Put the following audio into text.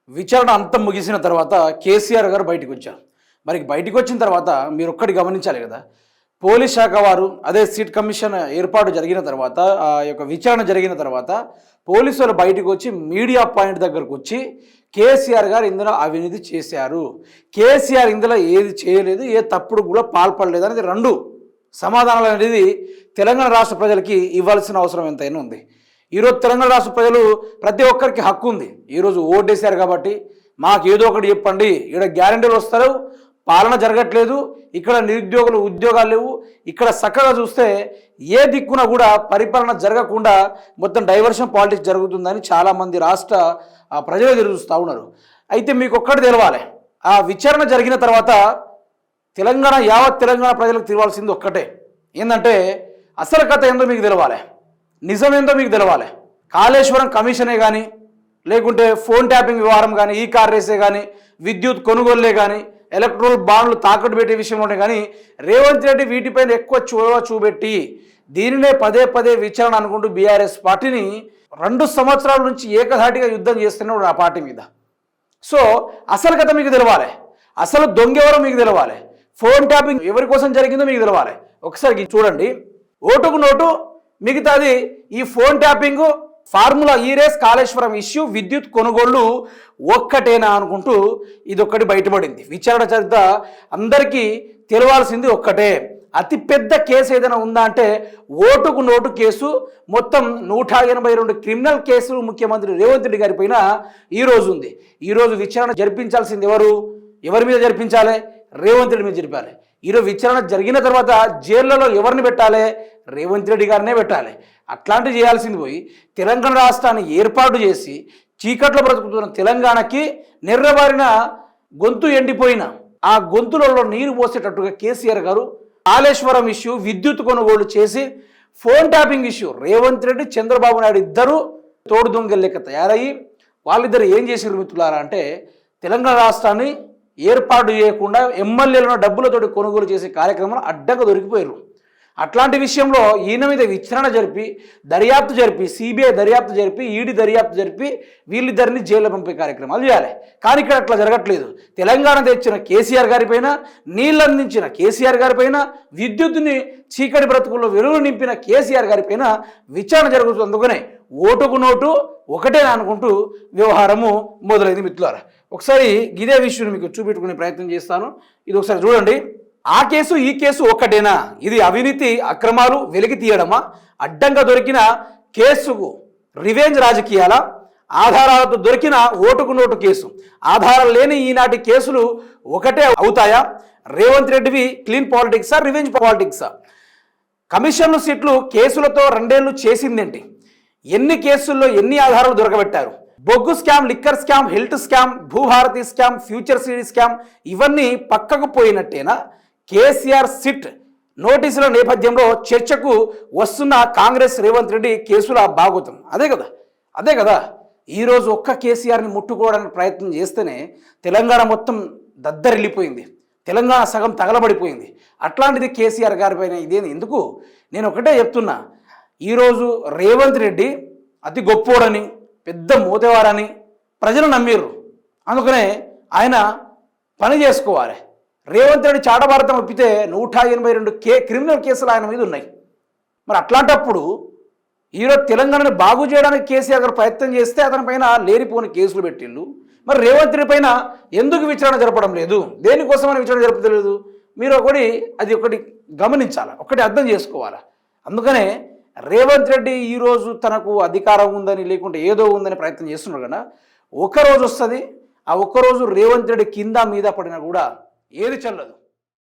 విచారణ అంతం ముగిసిన తర్వాత కేసీఆర్ గారు బయటకు వచ్చారు. మరి బయటకు వచ్చిన తర్వాత మీరు ఒక్కటి గమనించాలి కదా, పోలీస్ శాఖ వారు అదే సీట్ కమిషన్ ఏర్పాటు జరిగిన తర్వాత ఆ యొక్క విచారణ జరిగిన తర్వాత పోలీసులు బయటకు వచ్చి మీడియా పాయింట్ దగ్గరకు వచ్చి కేసీఆర్ గారు ఇందులో అవినీతి చేశారు, కేసీఆర్ ఇందులో ఏది చేయలేదు, ఏ తప్పుడు కూడా పాల్పడలేదు అనేది రెండు సమాధానాలు అనేది తెలంగాణ రాష్ట్ర ప్రజలకి ఇవ్వాల్సిన అవసరం ఎంతైనా ఉంది. ఈరోజు తెలంగాణ రాష్ట్ర ప్రజలు ప్రతి ఒక్కరికి హక్కు ఉంది. ఈరోజు ఓటేశారు కాబట్టి మాకు ఏదో ఒకటి చెప్పండి, ఇక్కడ గ్యారెంటీలు వస్తారు, పాలన జరగట్లేదు, ఇక్కడ నిరుద్యోగులు ఉద్యోగాలు లేవు, ఇక్కడ చక్కగా చూస్తే ఏ దిక్కున కూడా పరిపాలన జరగకుండా మొత్తం డైవర్షన్ పాలిటిక్స్ జరుగుతుందని చాలామంది రాష్ట్ర ప్రజలు ఎదురుచూస్తూ ఉన్నారు. అయితే మీకు ఒక్కటి తెలవాలి, ఆ విచారణ జరిగిన తర్వాత తెలంగాణ యావత్ తెలంగాణ ప్రజలకు తెలియాల్సింది ఒక్కటే, ఏంటంటే అసలు కథ ఏందో మీకు తెలవాలి, నిజమేందో మీకు తెలవాలి. కాళేశ్వరం కమిషనే కానీ, లేకుంటే ఫోన్ ట్యాపింగ్ వ్యవహారం కానీ, ఈ కార్ రేసే కానీ, విద్యుత్ కొనుగోలులే కానీ, ఎలక్ట్రల్ బాండ్లు తాకట్టు పెట్టే విషయంలోనే కానీ రేవంత్ రెడ్డి వీటిపైన ఎక్కువ చొరవ చూపెట్టి దీనినే పదే పదే విచారణ అనుకుంటూ బీఆర్ఎస్ పార్టీని 2 సంవత్సరాల నుంచి ఏకధాటిగా యుద్ధం చేస్తున్నాడు ఆ పార్టీ మీద. సో అసలు కథ మీకు తెలవాలి, అసలు దొంగెవరో మీకు తెలవాలి, ఫోన్ ట్యాపింగ్ ఎవరి కోసం జరిగిందో మీకు తెలవాలి. ఒకసారి చూడండి, ఓటుకు నోటు, మిగతాది ఈ ఫోన్ ట్యాపింగ్, ఫార్ములా ఈ రేస్, కాళేశ్వరం ఇష్యూ, విద్యుత్ కొనుగోళ్లు ఒక్కటేనా అనుకుంటూ ఇదొక్కటి బయటపడింది. విచారణ చరిత్ర అందరికీ తెలవాల్సింది ఒక్కటే, అతిపెద్ద కేసు ఏదైనా ఉందా అంటే ఓటుకు నోటు కేసు. మొత్తం 182 క్రిమినల్ కేసులు ముఖ్యమంత్రి రేవంత్ రెడ్డి గారి పైన ఈరోజు ఉంది. ఈరోజు విచారణ జరిపించాల్సింది ఎవరి మీద జరిపించాలి? రేవంత్ రెడ్డి మీద జరిపాలి. ఈరోజు విచారణ జరిగిన తర్వాత జైళ్లలో ఎవరిని పెట్టాలి? రేవంత్ రెడ్డి గారినే పెట్టాలి. అట్లాంటివి చేయాల్సింది పోయి తెలంగాణ రాష్ట్రాన్ని ఏర్పాటు చేసి చీకట్లో బ్రతుకుతున్న తెలంగాణకి నిర్రబారిన గొంతు ఎండిపోయిన ఆ గొంతులలో నీరు పోసేటట్టుగా కేసీఆర్ గారు కాళేశ్వరం ఇష్యూ, విద్యుత్ కొనుగోలు చేసి phone tapping issue, Revanth Reddy Chandrababu Naidu ఇద్దరు తోడు దొంగల లెక్క తయారయ్యి వాళ్ళిద్దరు ఏం చేసారు మిత్రులారా అంటే తెలంగాణ రాష్ట్రాన్ని ఏర్పాటు చేయకుండా ఎమ్మెల్యేలను డబ్బులతోటి కొనుగోలు చేసే కార్యక్రమాలు అడ్డంగా దొరికిపోయారు. అట్లాంటి విషయంలో ఈయన మీద విచారణ జరిపి దర్యాప్తు జరిపి సిబిఐ దర్యాప్తు జరిపి ఈడీ దర్యాప్తు జరిపి వీళ్ళిద్దరిని జైలు పంపే కార్యక్రమాలు చేయాలి. కానీ ఇక్కడ అట్లా జరగట్లేదు. తెలంగాణ తెచ్చిన కేసీఆర్ గారిపైన, నీళ్ళు అందించిన కేసీఆర్ గారిపైన, విద్యుత్తుని చీకటి బ్రతుకుల్లో వెలుగు నింపిన కేసీఆర్ గారిపైన విచారణ జరుగుతుంది. అందుకనే ఓటుకు నోటు ఒకటేనా అనుకుంటూ వ్యవహారము మొదలైంది మిత్రులారా. ఒకసారి ఇదే విషయం మీకు చూపెట్టుకునే ప్రయత్నం చేస్తాను. ఇది ఒకసారి చూడండి. ఆ కేసు ఈ కేసు ఒక్కటేనా? ఇది అవినీతి అక్రమాలు వెలికి తీయడమా? అడ్డంగా దొరికిన కేసుకు రివెంజ్ రాజకీయాల? ఆధారాలతో దొరికిన ఓటుకు నోటు కేసు, ఆధారాలు లేని ఈనాటి కేసులు ఒకటే అవుతాయా? రేవంత్ రెడ్డివి క్లీన్ పాలిటిక్సా, రివెంజ్ పాలిటిక్సా? కమిషన్లు సీట్లు కేసులతో 2 ఏళ్ళు చేసిందేంటి? ఎన్ని కేసుల్లో ఎన్ని ఆధారాలు దొరకబెట్టారు? బొగ్గు scam, liquor scam, health scam, Bhubharati scam, future city scam ఇవన్నీ పక్కకు పోయినట్టేనా? కేసీఆర్ సిట్ నోటీసుల నేపథ్యంలో చర్చకు వస్తున్న కాంగ్రెస్ రేవంత్ రెడ్డి కేసుల భాగోతం అదే కదా. ఈరోజు ఒక్క కేసీఆర్ని ముట్టుకోవడానికి ప్రయత్నం చేస్తేనే తెలంగాణ మొత్తం దద్దరిల్లిపోయింది, తెలంగాణ సగం తగలబడిపోయింది. అట్లాంటిది కేసీఆర్ గారిపైన ఇదేంది? ఎందుకు? నేను ఒకటే చెప్తున్నా, ఈరోజు రేవంత్ రెడ్డి అతి గొప్పోడని, పెద్ద మోతేవారని ప్రజలు నమ్మిర్రు. అందుకనే ఆయన పని చేసుకోవాలి. రేవంత్ రెడ్డి చాటభారతం ఒప్పితే 182 క్రిమినల్ కేసులు ఆయన మీద ఉన్నాయి. మరి అట్లాంటప్పుడు ఈరోజు తెలంగాణను బాగు చేయడానికి కేసీఆర్ గారు ప్రయత్నం చేస్తే అతని పైన లేనిపోని కేసులు పెట్టిళ్ళు. మరి రేవంత్ రెడ్డి పైన ఎందుకు విచారణ జరపడం లేదు? దేనికోసమని విచారణ జరపలేదు? మీరు ఒకటి గమనించాలి, ఒకటి అర్థం చేసుకోవాలి. అందుకనే రేవంత్ రెడ్డి ఈరోజు తనకు అధికారం ఉందని లేకుంటే ఏదో ఉందని ప్రయత్నం చేస్తున్నాడు కదా, ఒక్కరోజు వస్తుంది. ఆ ఒక్కరోజు రేవంత్ రెడ్డి కింద మీద పడినా కూడా ఏది చెల్లదు.